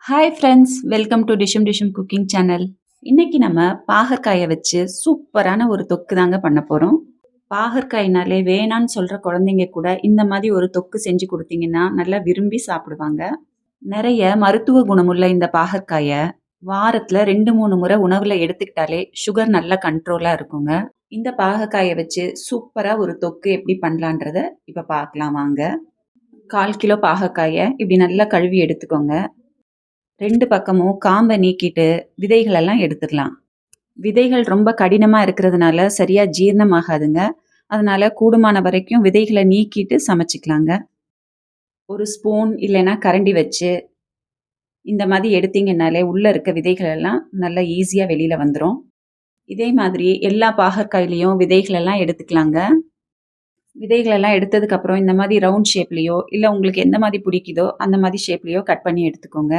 Hi friends, welcome to Dishum Dishum cooking channel. இன்னைக்கு நம்ம பாகற்காயை வச்சு சூப்பரான ஒரு தொக்கு தாங்க பண்ண போகிறோம். பாகற்காய்னாலே வேணான்னு சொல்கிற குழந்தைங்க கூட இந்த மாதிரி ஒரு தொக்கு செஞ்சு கொடுத்தீங்கன்னா நல்லா விரும்பி சாப்பிடுவாங்க. நிறைய மருத்துவ குணமுள்ள இந்த பாகற்காயை வாரத்தில் 2-3 முறை உணவில் எடுத்துக்கிட்டாலே சுகர் நல்லா கண்ட்ரோலாக இருக்குங்க. இந்த பாகற்காயை வச்சு சூப்பராக ஒரு தொக்கு எப்படி பண்ணலான்றத இப்போ பார்க்கலாம் வாங்க. 1/4 கிலோ பாகற்காயை இப்படி நல்லா கழுவி எடுத்துக்கோங்க. 2 பக்கமும் காம்பை நீக்கிட்டு விதைகளெல்லாம் எடுத்துடலாம். விதைகள் ரொம்ப கடினமாக இருக்கிறதுனால சரியாக ஜீரணமாகாதுங்க. அதனால் கூடுமான வரைக்கும் விதைகளை நீக்கிட்டு சமைச்சிக்கலாங்க. ஒரு ஸ்பூன் இல்லைன்னா கரண்டி வச்சு இந்த மாதிரி எடுத்தீங்கன்னாலே உள்ளே இருக்க விதைகள் எல்லாம் நல்லா ஈஸியாக வெளியில் வந்துடும். இதே மாதிரி எல்லா பாகற்காயிலையும் விதைகளெல்லாம் எடுத்துக்கலாங்க. விதைகளெல்லாம் எடுத்ததுக்கப்புறம் இந்த மாதிரி ரவுண்ட் ஷேப்லேயோ இல்லை உங்களுக்கு எந்த மாதிரி பிடிக்குதோ அந்த மாதிரி ஷேப்லேயோ கட் பண்ணி எடுத்துக்கோங்க.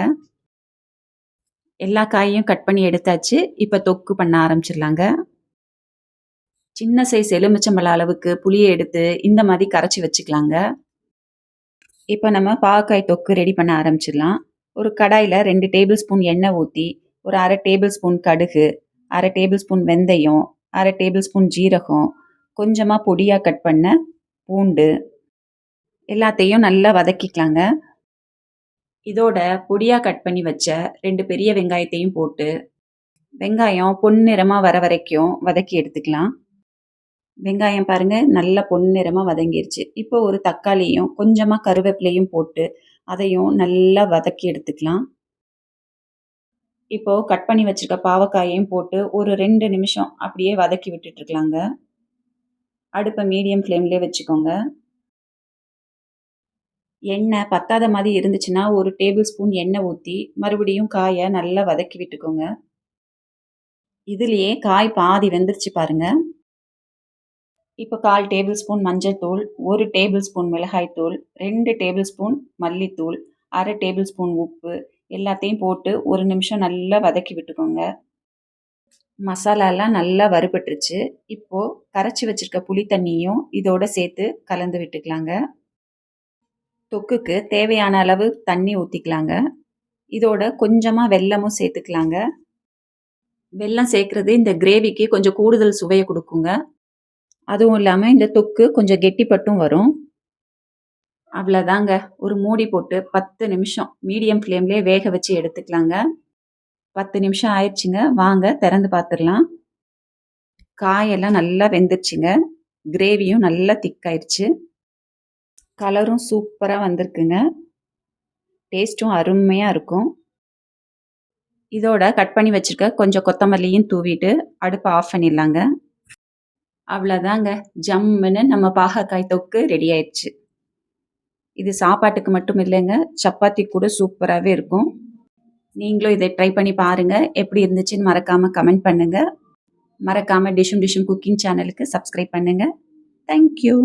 எல்லா காயையும் கட் பண்ணி எடுத்தாச்சு. இப்போ தொக்கு பண்ண ஆரம்பிச்சிடலாங்க. சின்ன சைஸ் எலுமிச்சம்பழம் அளவுக்கு புளியை எடுத்து இந்த மாதிரி கரைச்சி வச்சுக்கலாங்க. இப்போ நம்ம பாகற்காய் தொக்கு ரெடி பண்ண ஆரம்பிச்சிடலாம். ஒரு கடாயில் 2 டேபிள் ஸ்பூன் எண்ணெய் ஊற்றி ஒரு 1/2 டேபிள் ஸ்பூன் கடுகு, 1/2 டேபிள் ஸ்பூன் வெந்தயம், 1/2 டேபிள் ஸ்பூன் ஜீரகம், கொஞ்சமாக பொடியாக கட் பண்ண பூண்டு எல்லாத்தையும் நல்லா வதக்கிக்கலாங்க. இதோட பொடியாக கட் பண்ணி வச்ச 2 பெரிய வெங்காயத்தையும் போட்டு வெங்காயம் பொன்னிறமாக வர வரைக்கும் வதக்கி எடுத்துக்கலாம். வெங்காயம் பாருங்கள் நல்லா பொன்னிறமாக வதங்கிருச்சு. இப்போ ஒரு தக்காளியும் கொஞ்சமாக கருவேப்பிலையும் போட்டு அதையும் நல்லா வதக்கி எடுத்துக்கலாம். இப்போது கட் பண்ணி வச்சுருக்க பாவக்காயையும் போட்டு ஒரு 2 நிமிஷம் அப்படியே வதக்கி விட்டுட்டுருக்கலாங்க. அடுப்பை மீடியம் ஃப்ளேம்லேயே வச்சுக்கோங்க. எண்ணெய் பத்தாத மாதிரி இருந்துச்சுன்னா ஒரு டேபிள் ஸ்பூன் எண்ணெய் ஊற்றி மறுபடியும் காயை நல்லா வதக்கி விட்டுக்கோங்க. இதுலேயே காய் பாதி வெந்துருச்சு பாருங்க. இப்போ 1/4 டேபிள் ஸ்பூன் மஞ்சள் தூள், 1 டேபிள் ஸ்பூன் மிளகாய்த்தூள், 2 டேபிள் ஸ்பூன் மல்லித்தூள், 1/2 டேபிள் ஸ்பூன் உப்பு எல்லாத்தையும் போட்டு 1 நிமிஷம் நல்லா வதக்கி விட்டுக்கோங்க. மசாலாலாம் நல்லா வறுபட்டுருச்சு. இப்போது கரைச்சி வச்சுருக்க புளி தண்ணியும் இதோட சேர்த்து கலந்து விட்டுக்கலாங்க. தொக்குக்கு தேவையான அளவு தண்ணி ஊற்றிக்கலாங்க. இதோட கொஞ்சமாக வெல்லமும் சேர்த்துக்கலாங்க. வெல்லம் சேர்க்குறது இந்த கிரேவிக்கு கொஞ்சம் கூடுதல் சுவையை கொடுக்குங்க. அதுவும் இல்லாமல் இந்த தொக்கு கொஞ்சம் கெட்டிப்பட்டும் வரும். அவ்வளோதாங்க. ஒரு மூடி போட்டு 10 நிமிஷம் மீடியம் ஃப்ளேம்லேயே வேக வச்சு எடுத்துக்கலாங்க. 10 நிமிஷம் ஆயிடுச்சுங்க. வாங்க திறந்து பார்த்துடலாம். காயெல்லாம் நல்லா வெந்துருச்சுங்க. கிரேவியும் நல்லா திக்காயிடுச்சு. கலரும் சூப்பராக வந்திருக்குங்க. டேஸ்ட்டும் அருமையாக இருக்கும். இதோட கட் பண்ணி வச்சுருக்க கொஞ்சம் கொத்தமல்லியும் தூவிட்டு அடுப்பை ஆஃப் பண்ணிடலாங்க. அவ்வளோதாங்க. ஜம்முன்னு நம்ம பாகற்காய் தொக்கு ரெடி ஆயிடுச்சு. இது சாப்பாட்டுக்கு மட்டும் இல்லைங்க, சப்பாத்தி கூட சூப்பராகவே இருக்கும். நீங்களும் இதை ட்ரை பண்ணி பாருங்கள். எப்படி இருந்துச்சுன்னு மறக்காமல் கமெண்ட் பண்ணுங்கள். மறக்காமல் டிஷும் டிஷும் குக்கிங் சேனலுக்கு சப்ஸ்கிரைப் பண்ணுங்கள். தேங்க்யூ.